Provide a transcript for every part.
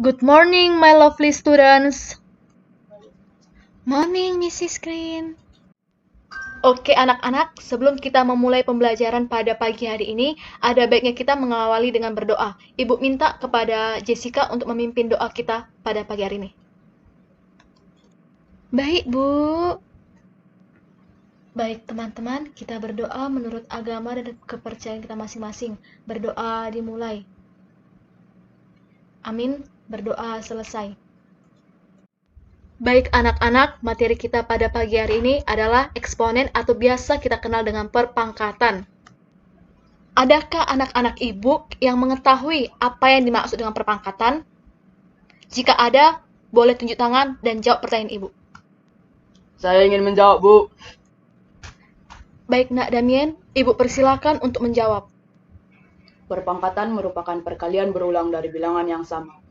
Good morning, my lovely students. Morning, Mrs. Green. Oke, anak-anak, sebelum kita memulai pembelajaran pada pagi hari ini, ada baiknya kita mengawali dengan berdoa. Ibu minta kepada Jessica untuk memimpin doa kita pada pagi hari ini. Baik, Bu. Baik, teman-teman, kita berdoa menurut agama dan kepercayaan kita masing-masing. Berdoa dimulai. Amin. Berdoa selesai. Baik anak-anak, materi kita pada pagi hari ini adalah eksponen atau biasa kita kenal dengan perpangkatan. Adakah anak-anak ibu yang mengetahui apa yang dimaksud dengan perpangkatan? Jika ada, boleh tunjuk tangan dan jawab pertanyaan ibu. Saya ingin menjawab, Bu. Baik, Nak Damien, ibu persilakan untuk menjawab. Perpangkatan merupakan perkalian berulang dari bilangan yang sama.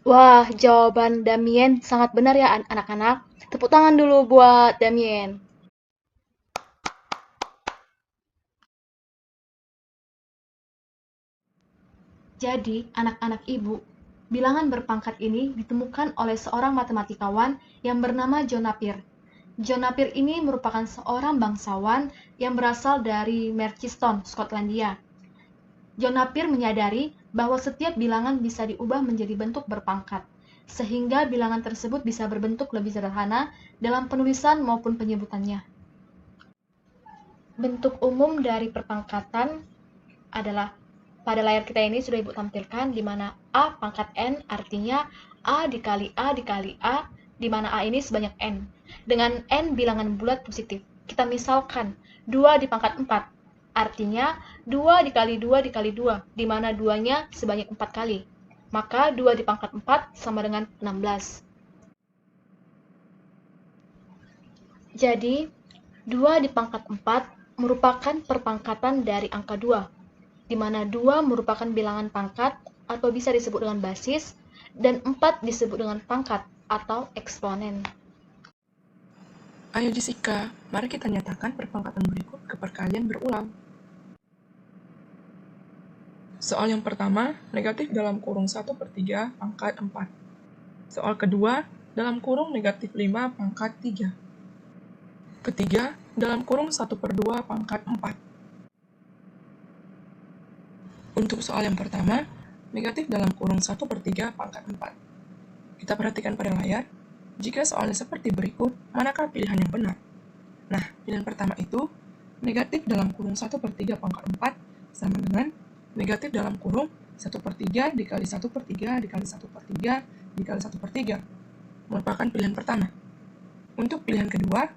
Wah, jawaban Damien sangat benar ya anak-anak. Tepuk tangan dulu buat Damien. Jadi, anak-anak ibu, bilangan berpangkat ini ditemukan oleh seorang matematikawan yang bernama John Napier. John Napier ini merupakan seorang bangsawan yang berasal dari Merchiston, Skotlandia. John Napier menyadari bahwa setiap bilangan bisa diubah menjadi bentuk berpangkat, sehingga bilangan tersebut bisa berbentuk lebih sederhana dalam penulisan maupun penyebutannya. Bentuk umum dari perpangkatan adalah pada layar kita ini sudah Ibu tampilkan, di mana A pangkat N artinya A dikali A dikali A, di mana A ini sebanyak N. Dengan N bilangan bulat positif, kita misalkan 2 di pangkat 4, artinya 2 dikali 2 dikali 2, di mana 2-nya sebanyak 4 kali. Maka 2 di pangkat 4 sama dengan 16. Jadi, 2 di pangkat 4 merupakan perpangkatan dari angka 2, di mana 2 merupakan bilangan pangkat atau bisa disebut dengan basis, dan 4 disebut dengan pangkat atau eksponen. Ayo Jessica, mari kita nyatakan perpangkatan berikut ke perkalian berulang. Soal yang pertama, negatif dalam kurung 1/3 pangkat 4. Soal kedua, dalam kurung negatif 5 pangkat 3. Ketiga, dalam kurung 1/2 pangkat 4. Untuk soal yang pertama, negatif dalam kurung 1/3 pangkat 4. Kita perhatikan pada layar, jika soalnya seperti berikut, manakah pilihan yang benar? Nah, pilihan pertama itu, negatif dalam kurung 1/3 pangkat 4 sama dengan negatif dalam kurung 1/3 dikali 1/3 dikali 1/3 dikali 1/3, merupakan pilihan pertama. Untuk pilihan kedua,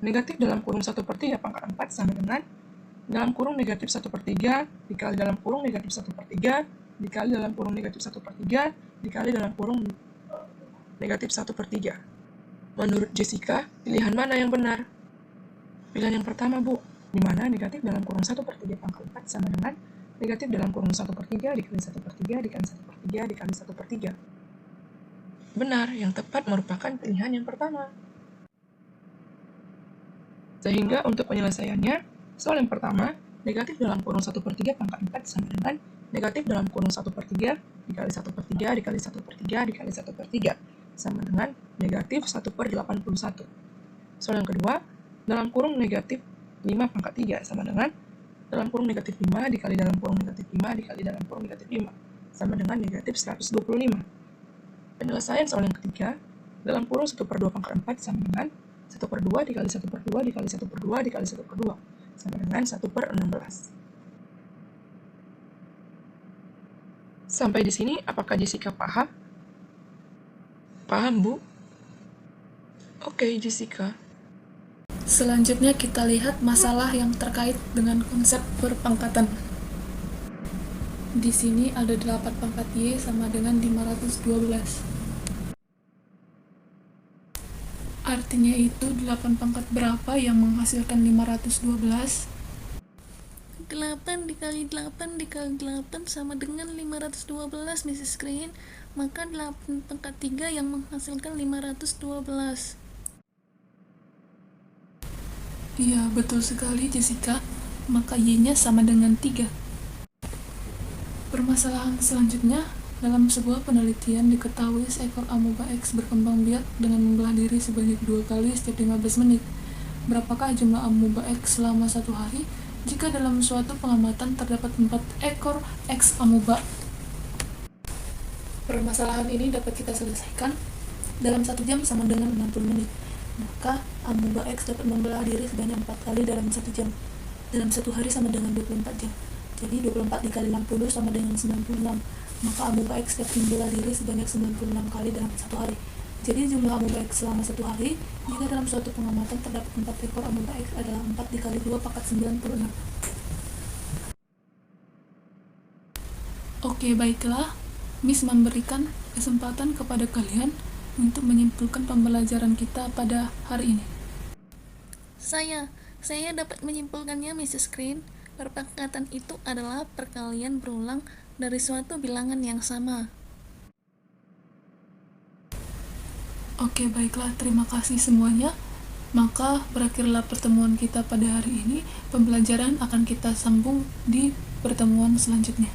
negatif dalam kurung 1/3 pangkat 4 sama dengan dalam kurung negatif 1/3 dikali dalam kurung negatif 1/3 dikali dalam kurung negatif 1/3 dikali dalam kurung negatif 1/3. Menurut Jessica, pilihan mana yang benar? Pilihan yang pertama, Bu, di mana negatif dalam kurung 1/3 pangkat 4 sama dengan negatif dalam kurung 1/3 dikali 1/3 dikali 1/3 dikali 1/3. Benar, yang tepat merupakan pilihan yang pertama. Sehingga untuk penyelesaiannya, soal yang pertama, negatif dalam kurung 1/3 pangkat 4 sama dengan negatif dalam kurung 1/3 dikali 1/3 dikali 1/3 dikali 1/3 sama dengan negatif 1/81. Soal yang kedua, dalam kurung negatif 5 pangkat 3 sama dengan dalam kurung negatif 5 dikali dalam kurung negatif 5 dikali dalam kurung negatif 5 sama dengan negatif 125. Penyelesaian soal yang ketiga, dalam kurung 1/2 pangkat 4 sama dengan 1/2 dikali 1/2 dikali 1/2 dikali 1/2 sama dengan 1/16. Sampai di sini, apakah Jessica paham? Paham, Bu? Oke, Jessica. Selanjutnya kita lihat masalah yang terkait dengan konsep perpangkatan. Di sini ada 8 pangkat Y sama dengan 512. Artinya itu 8 pangkat berapa yang menghasilkan 512? 8 dikali 8 dikali 8 sama dengan 512, Mrs. Green. Maka 8 pangkat 3 yang menghasilkan 512. Iya, betul sekali Jessica. Maka Y-nya sama dengan 3. Permasalahan selanjutnya, Dalam sebuah penelitian diketahui seekor amoeba X berkembang biak dengan membelah diri sebanyak 2 kali setiap 15 menit. Berapakah jumlah amoeba X selama 1 hari? Jika dalam suatu pengamatan terdapat 4 ekor X amoeba. Permasalahan ini dapat kita selesaikan dalam 1 jam sama dengan 60 menit. Maka amoeba X dapat membelah diri sebanyak 4 kali dalam 1 jam. Dalam 1 hari sama dengan 24 jam. Jadi 24 dikali 60 sama dengan 96. Maka amoeba X dapat membelah diri sebanyak 96 kali dalam 1 hari. Jadi jumlah amoeba X selama 1 hari, jika dalam suatu pengamatan terdapat 4 ekor amoeba X adalah 4 dikali 2 pangkat 96. Oke, baiklah. Miss memberikan kesempatan kepada kalian untuk menyimpulkan pembelajaran kita pada hari ini. Saya dapat menyimpulkannya, Mrs. Green. Perpangkatan itu adalah perkalian berulang dari suatu bilangan yang sama. Oke, baiklah. Terima kasih semuanya. Maka berakhirlah pertemuan kita pada hari ini. Pembelajaran akan kita sambung di pertemuan selanjutnya.